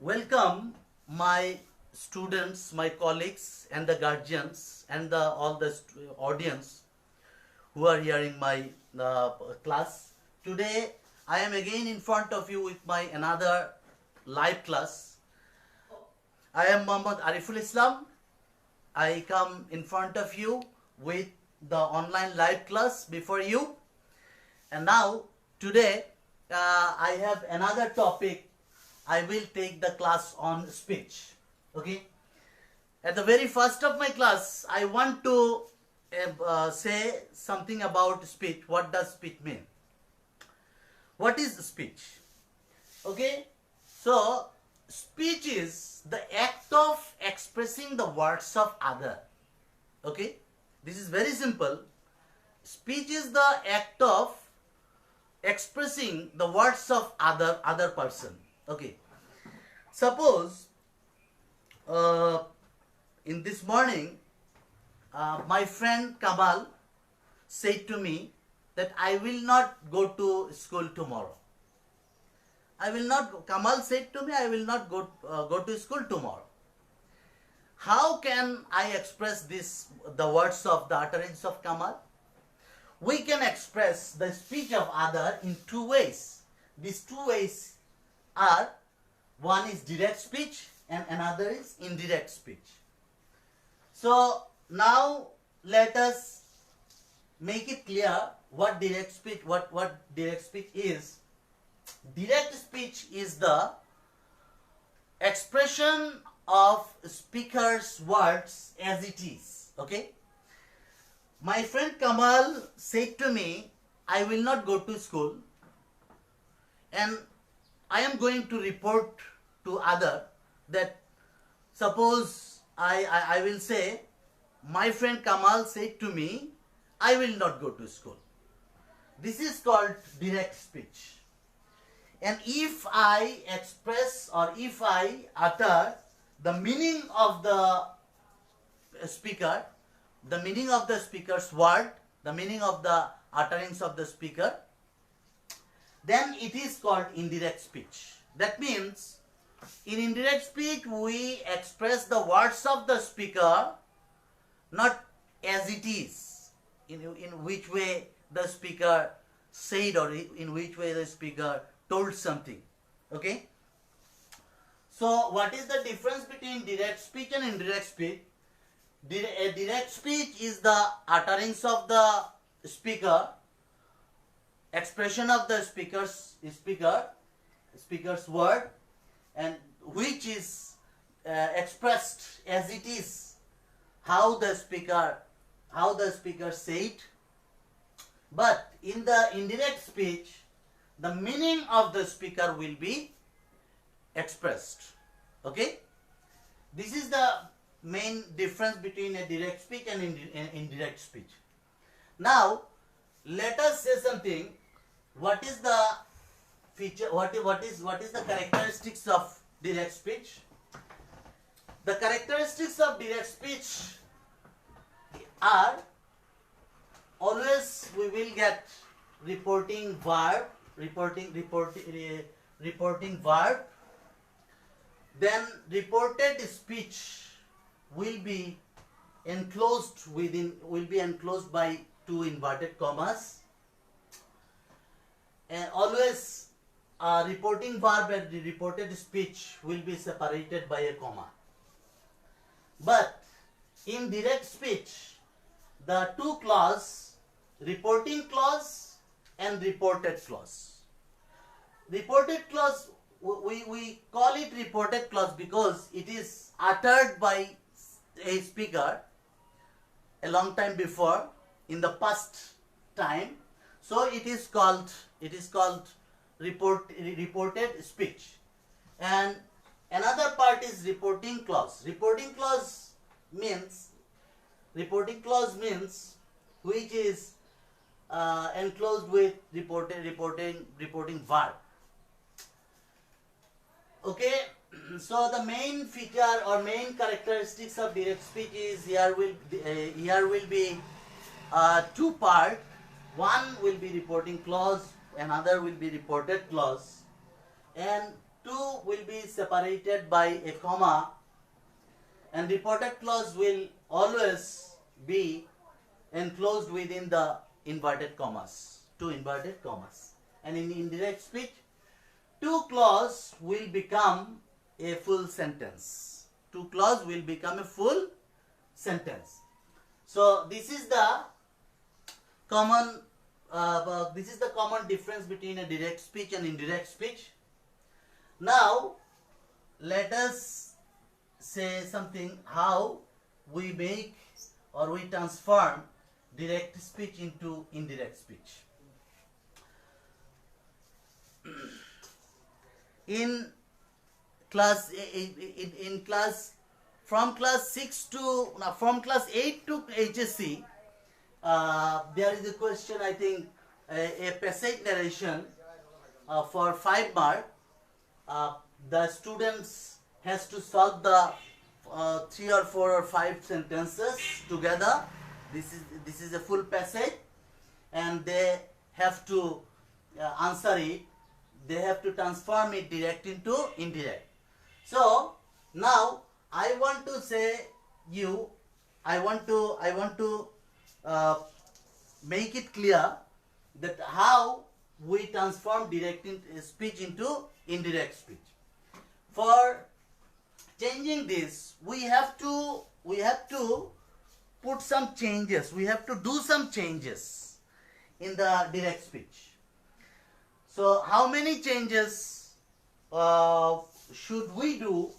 Welcome my students, my colleagues and the guardians and all the audience who are hearing my class. Today I am again in front of you with my another live class. I am Muhammad Ariful Islam. I come in front of you with the online live class before you. And now today I have another topic. I will take the class on speech. Okay. At the very first of my class, I want to say something about speech. What does speech mean? What is speech? Okay. So, speech is the act of expressing the words of other. Okay. This is very simple. Speech is the act of expressing the words of other person. Okay. Suppose in this morning my friend Kamal said to me that I will not go to school tomorrow. Kamal said to me, I will not go to school tomorrow. How can I express the words of the utterance of Kamal? We can express the speech of other in two ways. These two ways are, one is direct speech and another is indirect speech. So now let us make it clear what direct speech is. Direct speech is the expression of speaker's words as it is. Okay? My friend Kamal said to me, I will not go to school and I am going to report to other that suppose I will say, my friend Kamal said to me, I will not go to school. This is called direct speech. And if I express or if I utter the meaning of the speaker, the meaning of the speaker's word, the meaning of the utterance of the speaker, then it is called indirect speech. That means, in indirect speech, we express the words of the speaker not as it is, in which way the speaker said or in which way the speaker told something. Okay? So, what is the difference between direct speech and indirect speech? Direct speech is the utterance of the speaker, expression of the speaker's word, and which is expressed as it is, how the speaker said. But in the indirect speech, the meaning of the speaker will be expressed. Okay? This is the main difference between a direct speech and indirect speech. Now, let us say something. What is the feature? What is the characteristics of direct speech? The characteristics of direct speech are, always we will get reporting verb, then reported speech will be enclosed by two inverted commas, and always reporting verb and the reported speech will be separated by a comma. But in direct speech, the two clause, reporting clause and reported clause. Reported clause, we call it reported clause because it is uttered by a speaker a long time before, in the past time. So it is called reported speech. And another part is reporting clause. Reporting clause means which is enclosed with reporting verb. Okay, so the main feature or main characteristics of direct speech is here will be two part. One will be reporting clause, another will be reported clause, and two will be separated by a comma, and reported clause will always be enclosed within the inverted commas, two inverted commas. And in indirect speech, two clause will become a full sentence. Two clause will become a full sentence. So this is the common difference between a direct speech and indirect speech. Now let us say something how we make or we transform direct speech into indirect speech. In class from class 8 to HSC, there is a question, I think, a passage narration for 5 mark. The students has to solve the 3 or 4 or 5 sentences together. This is a full passage, and they have to answer it. They have to transform it direct into indirect. So now I want to say you, I want to make it clear that how we transform direct speech into indirect speech. For changing this, we have to put some changes. We have to do some changes in the direct speech. So how many changes should we do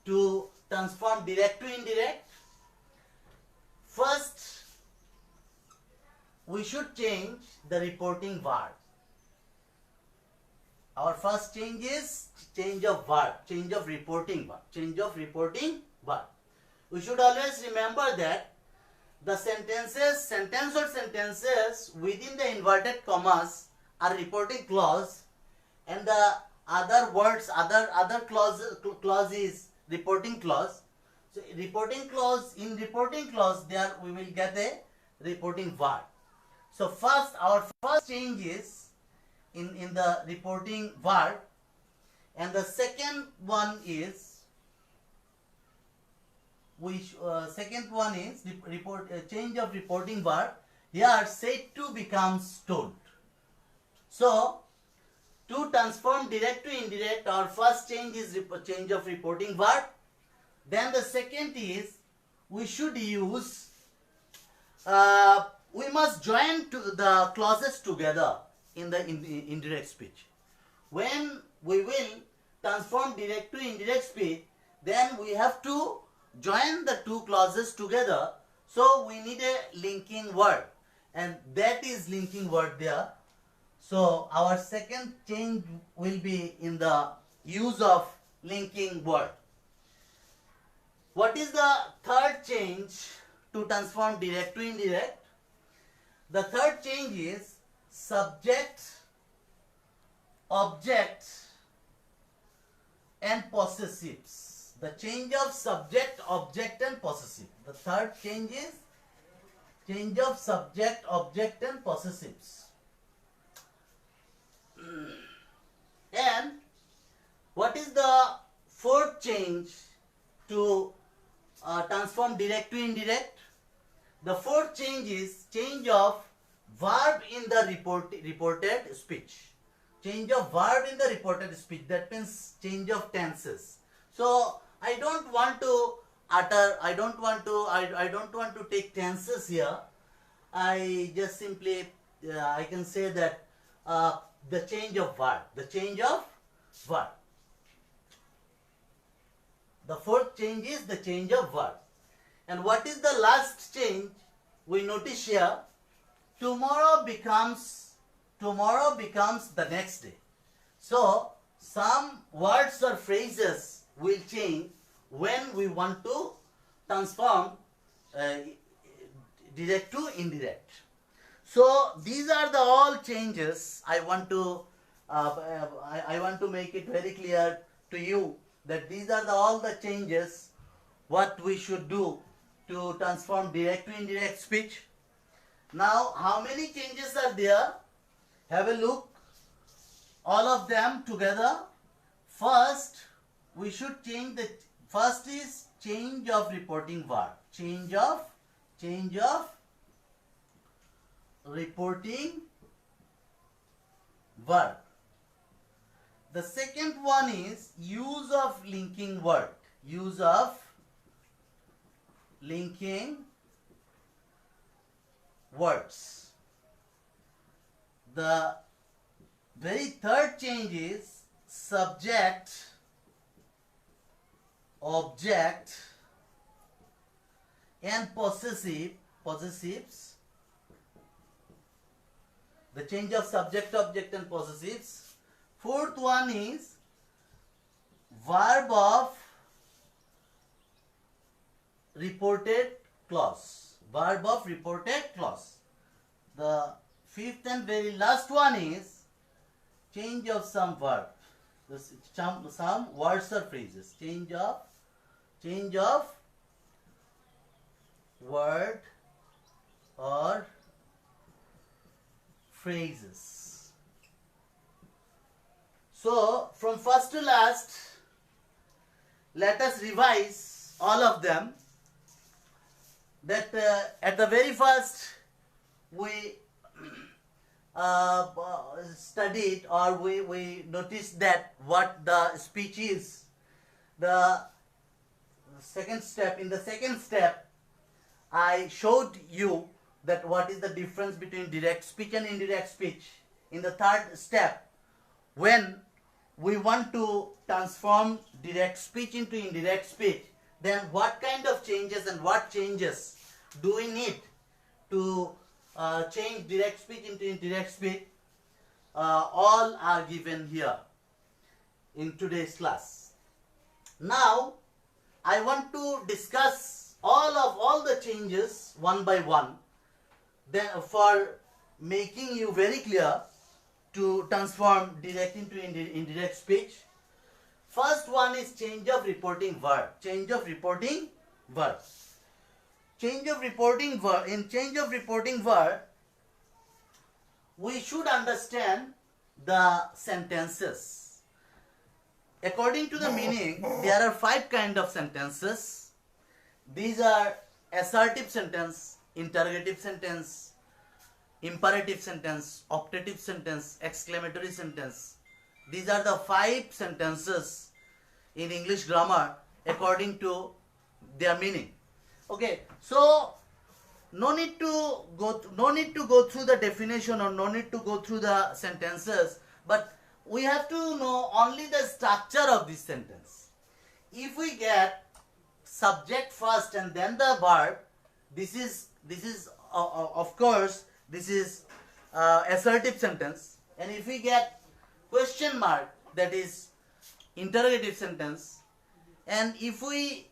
to transform direct to indirect? First, we should change the reporting verb. Our first change is change of verb, change of reporting verb, change of reporting verb. We should always remember that the sentence or sentences within the inverted commas are reporting clause, and the other words, other clause is reporting clause. So reporting clause, in reporting clause there we will get a reporting verb. So our first change is in the reporting verb, and the second one is change of reporting verb. Here said to becomes told. So to transform direct to indirect, our first change is change of reporting verb. Then the second is we should use we must join the clauses together in the indirect speech. When we will transform direct to indirect speech, then we have to join the two clauses together. So we need a linking word, and that is linking word there. So our second change will be in the use of linking word. What is the third change to transform direct to indirect? The third change is subject, object and possessives. The change of subject, object and possessive. The third change is change of subject, object and possessives. And what is the fourth change to transform direct to indirect? The fourth change is change of verb in the reported speech. Change of verb in the reported speech. That means change of tenses. So I don't want to take tenses here. I just simply I can say that the change of verb. The change of verb. The fourth change is the change of verb. And what is the last change? We notice here, tomorrow becomes the next day. So some words or phrases will change when we want to transform direct to indirect. So these are the all changes. I want to make it very clear to you that these are all the changes what we should do to transform direct to indirect speech. Now how many changes are there? Have a look. All of them together. First, we should change the first is change of reporting verb. Change of reporting verb. The second one is use of linking word. Use of linking words. The very third change is subject, object and possessives. The change of subject, object and possessives. Fourth one is verb of reported clause. Verb of reported clause. The fifth and very last one is change of some verb. Some words or phrases. Change of word or phrases. So from first to last, let us revise all of them. That at the very first we studied, or we noticed that what the speech is. The second step, in the second step, I showed you that what is the difference between direct speech and indirect speech. In the third step, when we want to transform direct speech into indirect speech, then what kind of changes and what changes do we need to change direct speech into indirect speech? All are given here in today's class. Now I want to discuss all the changes one by one, then for making you very clear to transform direct into indirect speech. First one is change of reporting verb. Change of reporting verb. Change of reporting verb. In change of reporting verb, we should understand the sentences. According to the meaning, there are 5 kinds of sentences. These are assertive sentence, interrogative sentence, imperative sentence, optative sentence, exclamatory sentence. These are the 5 sentences in English grammar according to their meaning. Okay, so no need to go through the definition, or no need to go through the sentences, but we have to know only the structure of this sentence. If we get subject first and then the verb, this is of course this is assertive sentence, and if we get question mark, that is interrogative sentence, and if we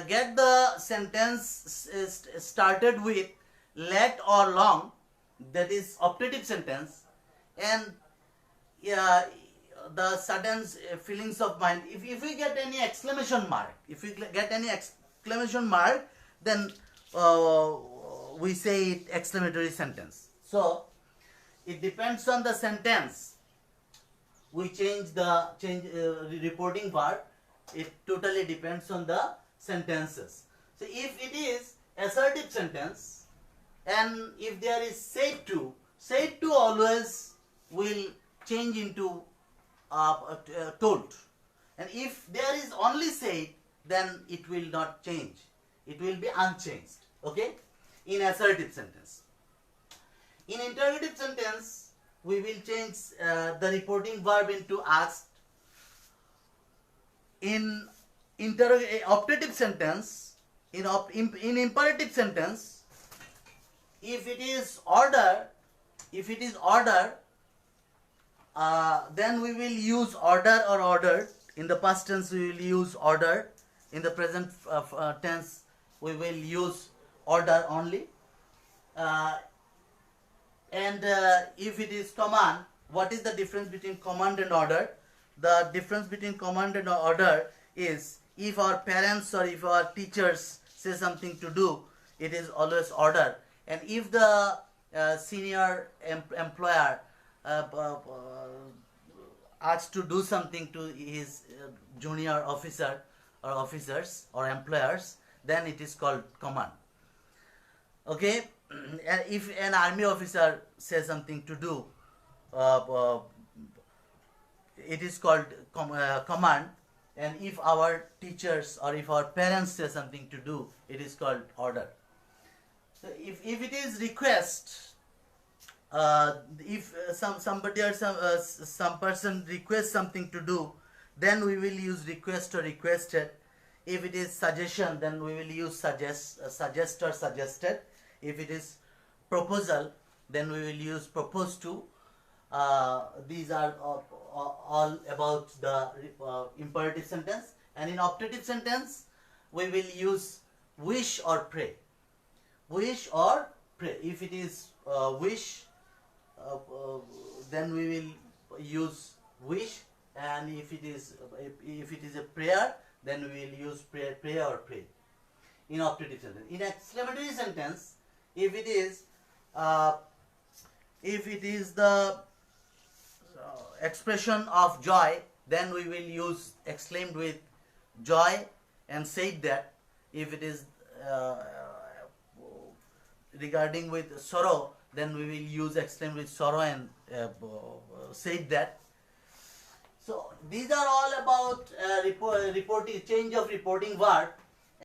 get the sentence started with let or long, that is optative sentence, and the sudden feelings of mind. If we get any exclamation mark, then we say it exclamatory sentence. So it depends on the sentence. We change the reporting verb. It totally depends on the sentences. So if it is assertive sentence, and if there is said to always will change into told, and if there is only said, then it will not change. It will be unchanged. Okay, in assertive sentence. In interrogative sentence, we will change the reporting verb into asked. In optative sentence, in imperative sentence, if it is order, then we will use order or ordered. In the past tense, we will use order. In the present tense, we will use order only. And if it is command, what is the difference between command and order? The difference between command and order is, if our parents or if our teachers say something to do, it is always order. And if the senior employer asked to do something to his junior officer or officers or employers, then it is called command. Okay, and if an army officer says something to do, it is called command. And if our teachers or if our parents say something to do, it is called order. So if it is request, if somebody or some person requests something to do, then we will use request or requested. If it is suggestion, then we will use suggest or suggested. If it is proposal, then we will use proposed to. These are all about the imperative sentence. And in optative sentence, we will use wish or pray. Wish or pray. If it is wish, then we will use wish, and if it is a prayer, then we will use pray or pray. In optative sentence. In exclamatory sentence, if it is the expression of joy, then we will use exclaimed with joy and said that. If it is regarding with sorrow, then we will use exclaimed with sorrow and said that. So these are all about reporting, change of reporting verb.